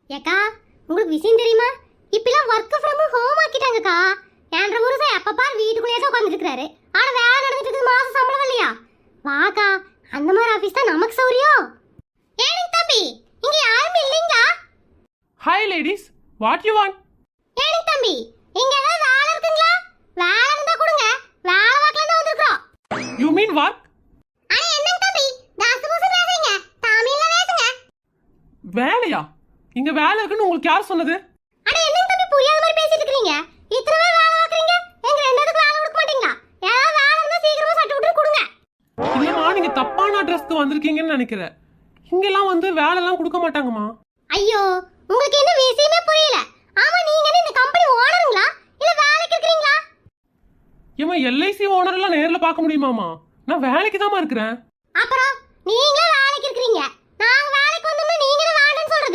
ஏக்கா உங்களுக்கு விஷயம் தெரியுமா? இப்பெல்லாம் ஒர்க் ஃப்ரம் ஹோம் ஆக்கிட்டாங்கக்கா. என்ற புருஷன் எப்ப பார் வீட்டுக்குள்ளேயே தான் உட்கார்ந்துட்டு இருக்காரு. ஆனா வேலை நடந்துட்டு இருக்குது, மாசம் சம்பளம் இல்லையா? வாக்கா, அந்த மாதிரி ஆபீஸ் தான் நமக்கு சௌரியம். ஏனுங்க தம்பி, இங்க யாருமே இல்லைங்களா? Hi ladies, what you want? ஏனுங்க தம்பி, இங்க ஏதாவது வேலை இருக்குங்களா? வேலை இருந்தா கொடுங்க, வேலை வாக்கல தான் வந்திருக்கோம். You mean what? அட என்னங்க தம்பி, தாசு பூசு பேசுறீங்க, தமிழ்ல பேசுங்க. வேலையா? இங்க வேலை இருக்குன்னு உங்களுக்கு யார் சொன்னது? அட என்னங்க தம்பி புரியாத மாதிரி பேசிட்டு இருக்கீங்க? இத்தனை வேலை வாக்குறீங்க, எங்க ரெண்டாவதுக்கு வேலை கொடுக்க மாட்டீங்களா? ஏதாவது வேலை இருந்தா சீக்கிரமா சட்டு விட்டு கொடுங்க. இல்லம்மா, நீங்க தப்பான அட்ரஸ்க்கு வந்திருக்கீங்கன்னு நினைக்கிறேன். இங்கெல்லாம் வந்து வேலை எல்லாம் கொடுக்க மாட்டாங்கம்மா. ஐயோ, உங்களுக்கு என்ன விஷயமே புரியல. ஆமா, நீங்க என்ன இந்த கம்பெனி ஓனருங்களா இல்ல வேலைக்கு இருக்கீங்களா? ஏமா எல்ஐசி ஓனர் எல்லாம் நேர்ல பார்க்க முடியுமாமா? நான் வேலைக்கு தாமா இருக்கிறேன். அப்புறம் நீங்களே வேலைக்கு இருக்கீங்க,